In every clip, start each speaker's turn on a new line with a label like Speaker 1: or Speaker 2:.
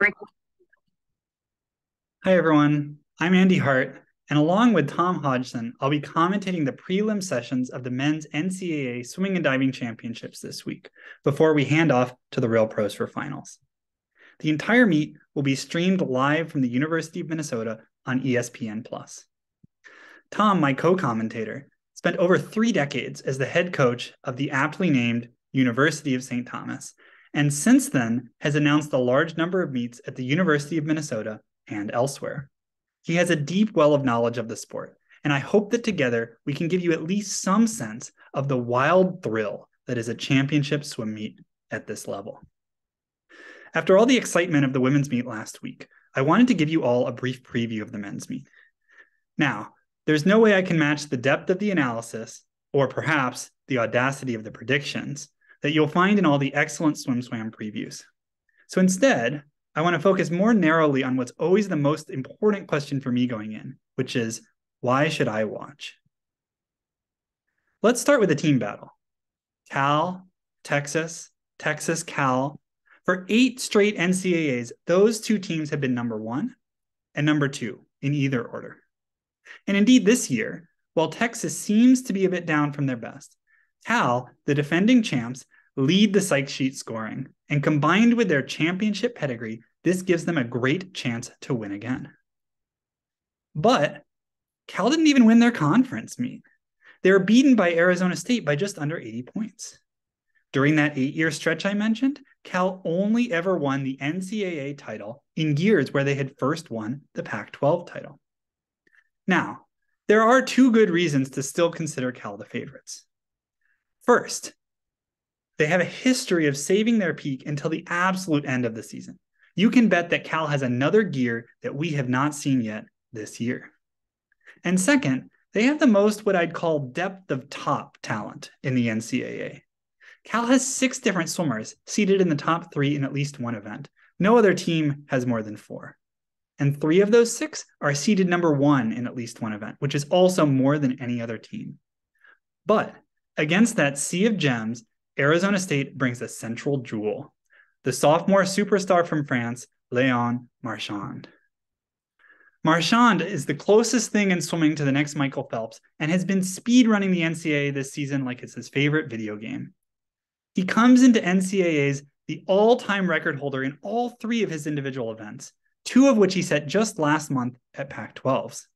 Speaker 1: Hi, everyone. I'm Andy Hardt, and along with Tom Hodgson, I'll be commentating the prelim sessions of the men's NCAA swimming and diving championships this week before we hand off to the real pros for finals. The entire meet will be streamed live from the University of Minnesota on ESPN+. Tom, my co-commentator, spent over 3 decades as the head coach of the aptly named University of St. Thomas, and since then has announced a large number of meets at the University of Minnesota and elsewhere. He has a deep well of knowledge of the sport, and I hope that together we can give you at least some sense of the wild thrill that is a championship swim meet at this level. After all the excitement of the women's meet last week, I wanted to give you all a brief preview of the men's meet. Now, there's no way I can match the depth of the analysis, or perhaps the audacity of the predictions, that you'll find in all the excellent SwimSwam previews. So instead, I want to focus more narrowly on what's always the most important question for me going in, which is, why should I watch? Let's start with a team battle. Cal, Texas, Texas, Cal. For 8 straight NCAAs, those 2 teams have been number 1 and number 2 in either order. And indeed, this year, while Texas seems to be a bit down from their best, Cal, the defending champs, lead the psych sheet scoring, and combined with their championship pedigree, this gives them a great chance to win again. But Cal didn't even win their conference meet. They were beaten by Arizona State by just under 80 points. During that 8-year stretch I mentioned, Cal only ever won the NCAA title in years where they had first won the Pac-12 title. Now, there are 2 good reasons to still consider Cal the favorites. First, they have a history of saving their peak until the absolute end of the season. You can bet that Cal has another gear that we have not seen yet this year. And second, they have the most what I'd call depth of top talent in the NCAA. Cal has 6 different swimmers seated in the top 3 in at least one event. No other team has more than 4. And 3 of those 6 are seated number 1 in at least one event, which is also more than any other team. But against that sea of gems, Arizona State brings a central jewel, the sophomore superstar from France, Léon Marchand. Marchand is the closest thing in swimming to the next Michael Phelps and has been speedrunning the NCAA this season like it's his favorite video game. He comes into NCAAs the all-time record holder in all 3 of his individual events, 2 of which he set just last month at Pac-12s.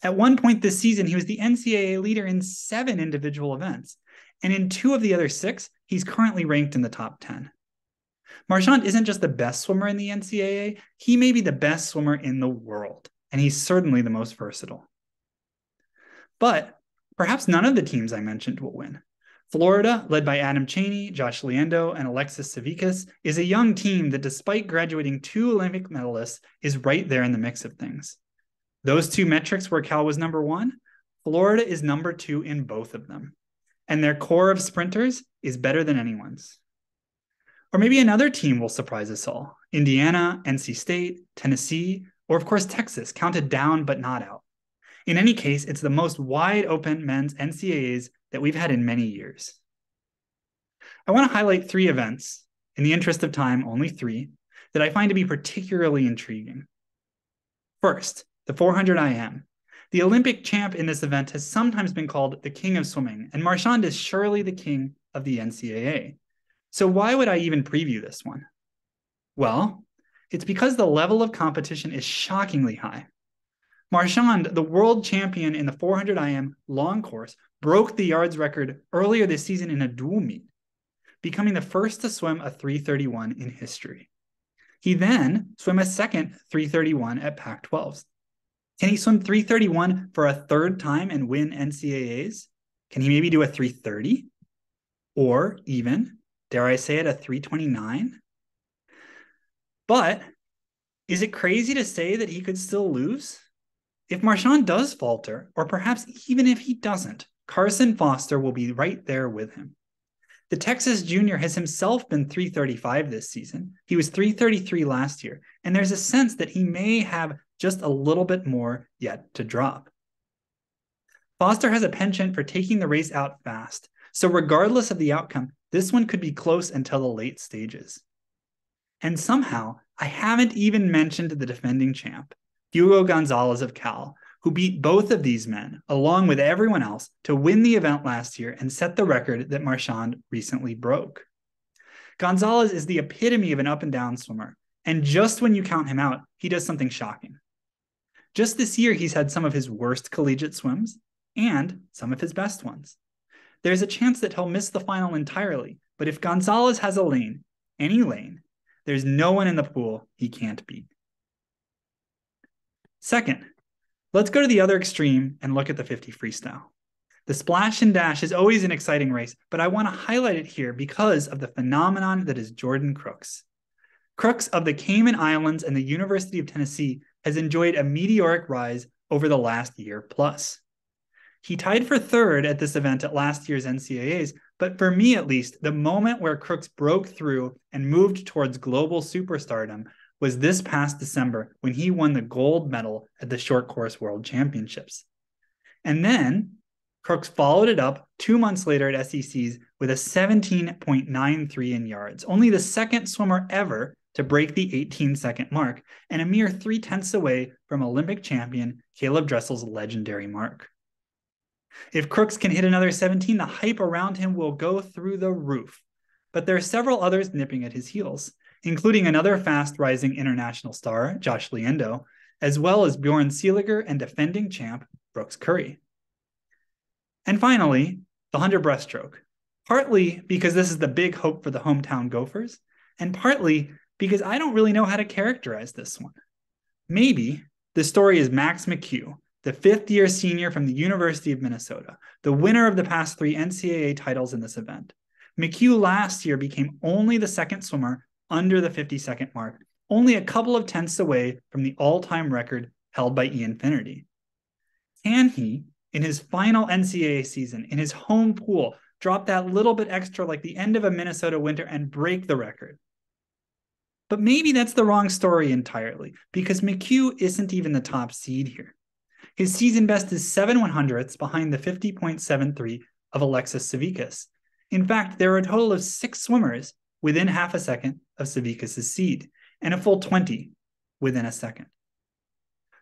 Speaker 1: At one point this season, he was the NCAA leader in 7 individual events, and in 2 of the other 6, he's currently ranked in the top 10. Marchand isn't just the best swimmer in the NCAA, he may be the best swimmer in the world, and he's certainly the most versatile. But perhaps none of the teams I mentioned will win. Florida, led by Adam Chaney, Josh Leando, and Alexis Savickas, is a young team that, despite graduating 2 Olympic medalists, is right there in the mix of things. Those 2 metrics where Cal was number 1, Florida is number 2 in both of them. And their core of sprinters is better than anyone's. Or maybe another team will surprise us all. Indiana, NC State, Tennessee, or of course Texas, counted down but not out. In any case, it's the most wide open men's NCAAs that we've had in many years. I want to highlight 3 events, in the interest of time, only 3, that I find to be particularly intriguing. First, the 400 IM. The Olympic champ in this event has sometimes been called the king of swimming, and Marchand is surely the king of the NCAA. So why would I even preview this one? Well, it's because the level of competition is shockingly high. Marchand, the world champion in the 400 IM long course, broke the yards record earlier this season in a dual meet, becoming the first to swim a 3:31 in history. He then swam a second 3:31 at Pac-12s. Can he swim 3:31 for a 3rd time and win NCAAs? Can he maybe do a 3:30? Or even, dare I say it, a 3:29? But is it crazy to say that he could still lose? If Marchand does falter, or perhaps even if he doesn't, Carson Foster will be right there with him. The Texas junior has himself been 3:35 this season. He was 3:33 last year, and there's a sense that he may have just a little bit more yet to drop. Foster has a penchant for taking the race out fast, so regardless of the outcome, this one could be close until the late stages. And somehow, I haven't even mentioned the defending champ, Hugo Gonzalez of Cal, who beat both of these men, along with everyone else, to win the event last year and set the record that Marchand recently broke. Gonzalez is the epitome of an up and down swimmer, and just when you count him out, he does something shocking. Just this year, he's had some of his worst collegiate swims and some of his best ones. There's a chance that he'll miss the final entirely, but if Gonzalez has a lane, any lane, there's no one in the pool he can't beat. Second, let's go to the other extreme and look at the 50 freestyle. The splash and dash is always an exciting race, but I want to highlight it here because of the phenomenon that is Jordan Crooks. Crooks of the Cayman Islands and the University of Tennessee has enjoyed a meteoric rise over the last year plus. He tied for third at this event at last year's NCAAs, but for me at least, the moment where Crooks broke through and moved towards global superstardom was this past December when he won the gold medal at the Short Course World Championships. And then Crooks followed it up 2 months later at SEC's with a 17.93 in yards, only the second swimmer ever to break the 18-second mark, and a mere 0.3 away from Olympic champion Caleb Dressel's legendary mark. If Crooks can hit another 17, the hype around him will go through the roof. But there are several others nipping at his heels, including another fast-rising international star, Josh Liendo, as well as Bjorn Seeliger and defending champ Brooks Curry. And finally, the 100 breaststroke, partly because this is the big hope for the hometown Gophers, and partly because I don't really know how to characterize this one. Maybe the story is Max McHugh, the fifth-year senior from the University of Minnesota, the winner of the past 3 NCAA titles in this event. McHugh last year became only the second swimmer under the 50-second mark, only a couple of tenths away from the all-time record held by Ian Finnerty. Can he, in his final NCAA season, in his home pool, drop that little bit extra like the end of a Minnesota winter and break the record? But maybe that's the wrong story entirely, because McHugh isn't even the top seed here. His season best is 7/100ths behind the 50.73 of Alexis Savickas. In fact, there are a total of 6 swimmers within half a second of Savickas' seed, and a full 20 within a second.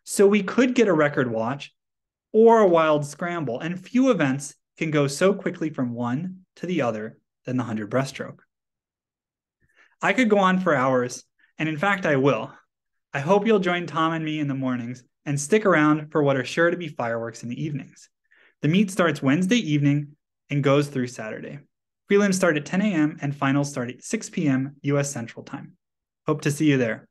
Speaker 1: So we could get a record watch or a wild scramble, and few events can go so quickly from one to the other than the 100 breaststroke. I could go on for hours, and in fact I will. I hope you'll join Tom and me in the mornings and stick around for what are sure to be fireworks in the evenings. The meet starts Wednesday evening and goes through Saturday. Prelims start at 10 a.m. and finals start at 6 p.m. U.S. Central Time. Hope to see you there.